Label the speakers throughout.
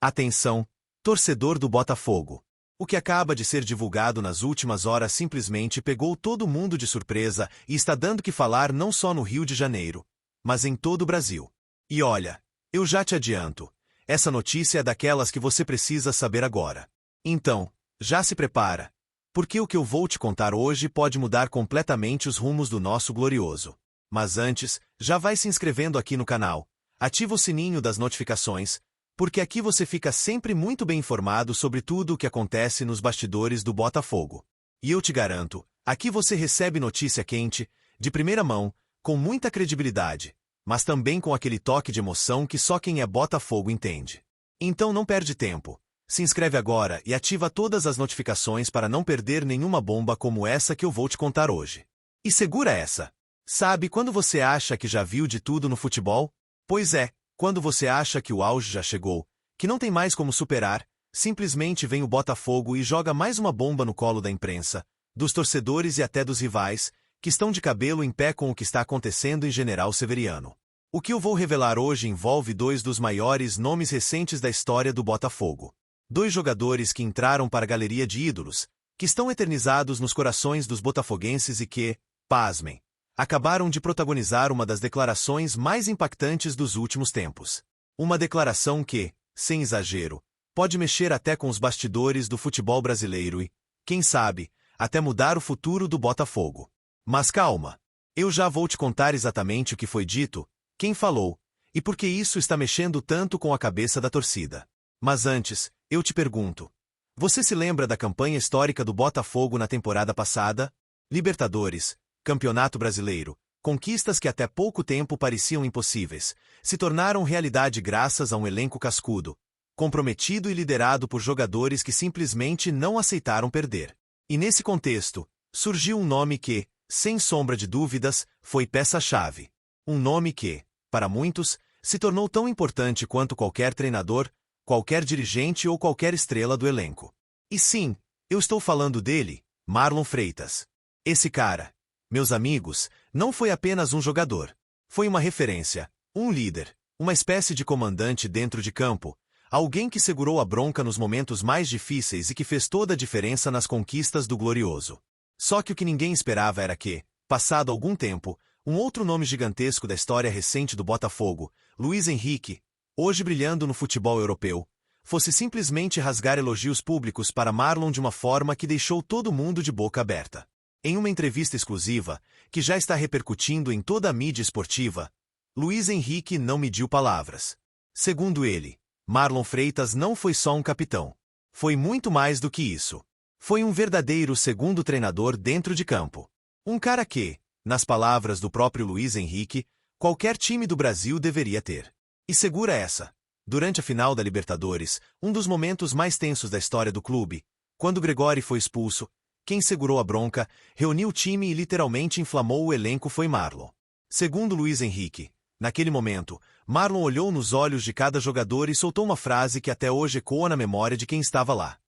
Speaker 1: Atenção, torcedor do Botafogo. O que acaba de ser divulgado nas últimas horas simplesmente pegou todo mundo de surpresa e está dando que falar não só no Rio de Janeiro, mas em todo o Brasil. E olha, eu já te adianto, essa notícia é daquelas que você precisa saber agora. Então, já se prepara, porque o que eu vou te contar hoje pode mudar completamente os rumos do nosso glorioso. Mas antes, já vai se inscrevendo aqui no canal, ativa o sininho das notificações, porque aqui você fica sempre muito bem informado sobre tudo o que acontece nos bastidores do Botafogo. E eu te garanto, aqui você recebe notícia quente, de primeira mão, com muita credibilidade, mas também com aquele toque de emoção que só quem é Botafogo entende. Então não perde tempo, se inscreve agora e ativa todas as notificações para não perder nenhuma bomba como essa que eu vou te contar hoje. E segura essa! Sabe quando você acha que já viu de tudo no futebol? Pois é, quando você acha que o auge já chegou, que não tem mais como superar, simplesmente vem o Botafogo e joga mais uma bomba no colo da imprensa, dos torcedores e até dos rivais, que estão de cabelo em pé com o que está acontecendo em General Severiano. O que eu vou revelar hoje envolve dois dos maiores nomes recentes da história do Botafogo. Dois jogadores que entraram para a galeria de ídolos, que estão eternizados nos corações dos botafoguenses e que, pasmem, acabaram de protagonizar uma das declarações mais impactantes dos últimos tempos. Uma declaração que, sem exagero, pode mexer até com os bastidores do futebol brasileiro e, quem sabe, até mudar o futuro do Botafogo. Mas calma, eu já vou te contar exatamente o que foi dito, quem falou, e por que isso está mexendo tanto com a cabeça da torcida. Mas antes, eu te pergunto, você se lembra da campanha histórica do Botafogo na temporada passada? Libertadores, Campeonato Brasileiro, conquistas que até pouco tempo pareciam impossíveis, se tornaram realidade graças a um elenco cascudo, comprometido e liderado por jogadores que simplesmente não aceitaram perder. E nesse contexto, surgiu um nome que, sem sombra de dúvidas, foi peça-chave. Um nome que, para muitos, se tornou tão importante quanto qualquer treinador, qualquer dirigente ou qualquer estrela do elenco. E sim, eu estou falando dele, Marlon Freitas. Esse cara, meus amigos, não foi apenas um jogador. Foi uma referência, um líder, uma espécie de comandante dentro de campo, alguém que segurou a bronca nos momentos mais difíceis e que fez toda a diferença nas conquistas do glorioso. Só que o que ninguém esperava era que, passado algum tempo, um outro nome gigantesco da história recente do Botafogo, Luís Henrique, hoje brilhando no futebol europeu, fosse simplesmente rasgar elogios públicos para Marlon de uma forma que deixou todo mundo de boca aberta. Em uma entrevista exclusiva, que já está repercutindo em toda a mídia esportiva, Luís Henrique não mediu palavras. Segundo ele, Marlon Freitas não foi só um capitão. Foi muito mais do que isso. Foi um verdadeiro segundo treinador dentro de campo. Um cara que, nas palavras do próprio Luís Henrique, qualquer time do Brasil deveria ter. E segura essa. Durante a final da Libertadores, um dos momentos mais tensos da história do clube, quando Gregório foi expulso, quem segurou a bronca, reuniu o time e literalmente inflamou o elenco foi Marlon. Segundo Luís Henrique, naquele momento, Marlon olhou nos olhos de cada jogador e soltou uma frase que até hoje ecoa na memória de quem estava lá.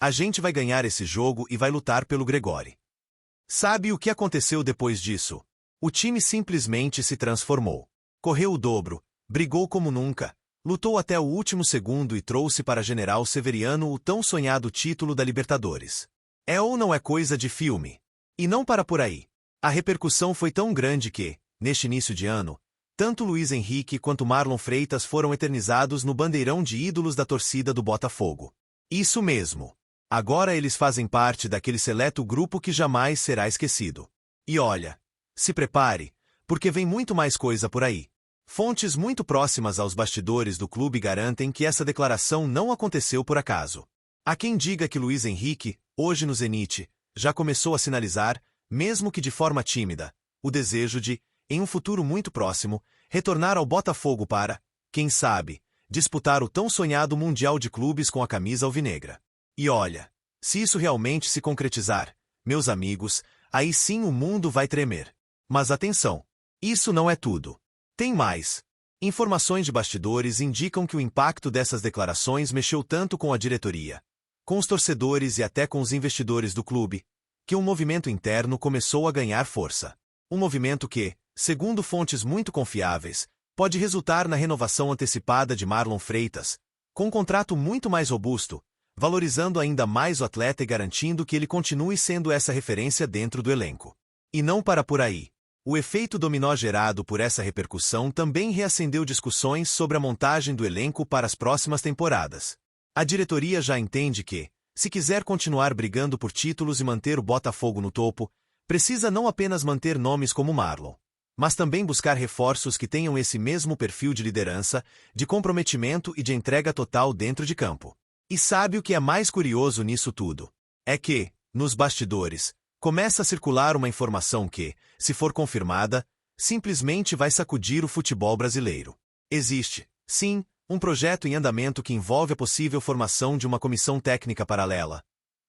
Speaker 1: A gente vai ganhar esse jogo e vai lutar pelo Gregório. Sabe o que aconteceu depois disso? O time simplesmente se transformou. Correu o dobro, brigou como nunca, lutou até o último segundo e trouxe para General Severiano o tão sonhado título da Libertadores. É ou não é coisa de filme? E não para por aí. A repercussão foi tão grande que, neste início de ano, tanto Luís Henrique quanto Marlon Freitas foram eternizados no bandeirão de ídolos da torcida do Botafogo. Isso mesmo. Agora eles fazem parte daquele seleto grupo que jamais será esquecido. E olha, se prepare, porque vem muito mais coisa por aí. Fontes muito próximas aos bastidores do clube garantem que essa declaração não aconteceu por acaso. Há quem diga que Luís Henrique, hoje no Zenit, já começou a sinalizar, mesmo que de forma tímida, o desejo de, em um futuro muito próximo, retornar ao Botafogo para, quem sabe, disputar o tão sonhado Mundial de Clubes com a camisa alvinegra. E olha, se isso realmente se concretizar, meus amigos, aí sim o mundo vai tremer. Mas atenção, isso não é tudo. Tem mais. Informações de bastidores indicam que o impacto dessas declarações mexeu tanto com a diretoria, com os torcedores e até com os investidores do clube, que um movimento interno começou a ganhar força. Um movimento que, segundo fontes muito confiáveis, pode resultar na renovação antecipada de Marlon Freitas, com um contrato muito mais robusto, valorizando ainda mais o atleta e garantindo que ele continue sendo essa referência dentro do elenco. E não para por aí. O efeito dominó gerado por essa repercussão também reacendeu discussões sobre a montagem do elenco para as próximas temporadas. A diretoria já entende que, se quiser continuar brigando por títulos e manter o Botafogo no topo, precisa não apenas manter nomes como Marlon, mas também buscar reforços que tenham esse mesmo perfil de liderança, de comprometimento e de entrega total dentro de campo. E sabe o que é mais curioso nisso tudo? É que, nos bastidores, começa a circular uma informação que, se for confirmada, simplesmente vai sacudir o futebol brasileiro. Existe, sim, um projeto em andamento que envolve a possível formação de uma comissão técnica paralela,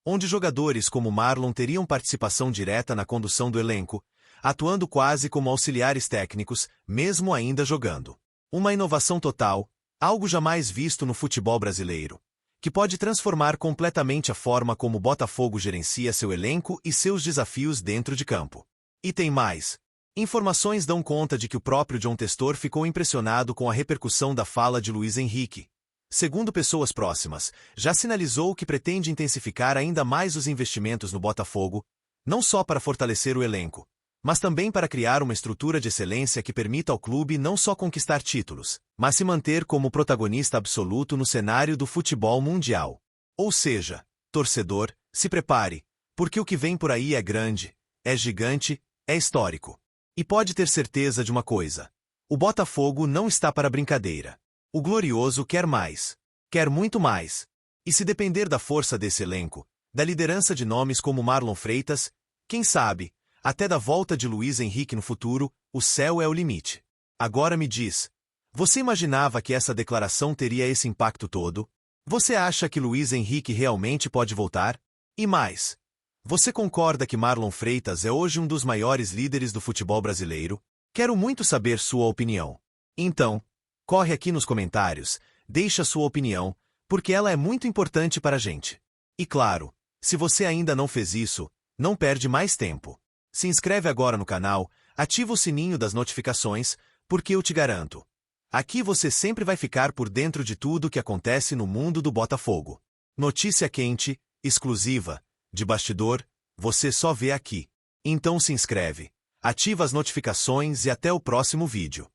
Speaker 1: onde jogadores como Marlon teriam participação direta na condução do elenco, atuando quase como auxiliares técnicos, mesmo ainda jogando. Uma inovação total, algo jamais visto no futebol brasileiro, que pode transformar completamente a forma como o Botafogo gerencia seu elenco e seus desafios dentro de campo. E tem mais. Informações dão conta de que o próprio John Testor ficou impressionado com a repercussão da fala de Luís Henrique. Segundo pessoas próximas, já sinalizou que pretende intensificar ainda mais os investimentos no Botafogo, não só para fortalecer o elenco, mas também para criar uma estrutura de excelência que permita ao clube não só conquistar títulos, mas se manter como protagonista absoluto no cenário do futebol mundial. Ou seja, torcedor, se prepare, porque o que vem por aí é grande, é gigante, é histórico. E pode ter certeza de uma coisa: o Botafogo não está para brincadeira. O Glorioso quer mais. Quer muito mais. E se depender da força desse elenco, da liderança de nomes como Marlon Freitas, quem sabe, até da volta de Luís Henrique no futuro, o céu é o limite. Agora me diz, você imaginava que essa declaração teria esse impacto todo? Você acha que Luís Henrique realmente pode voltar? E mais, você concorda que Marlon Freitas é hoje um dos maiores líderes do futebol brasileiro? Quero muito saber sua opinião. Então, corre aqui nos comentários, deixa sua opinião, porque ela é muito importante para a gente. E claro, se você ainda não fez isso, não perde mais tempo. Se inscreve agora no canal, ativa o sininho das notificações, porque eu te garanto, aqui você sempre vai ficar por dentro de tudo o que acontece no mundo do Botafogo. Notícia quente, exclusiva, de bastidor, você só vê aqui. Então se inscreve, ativa as notificações e até o próximo vídeo.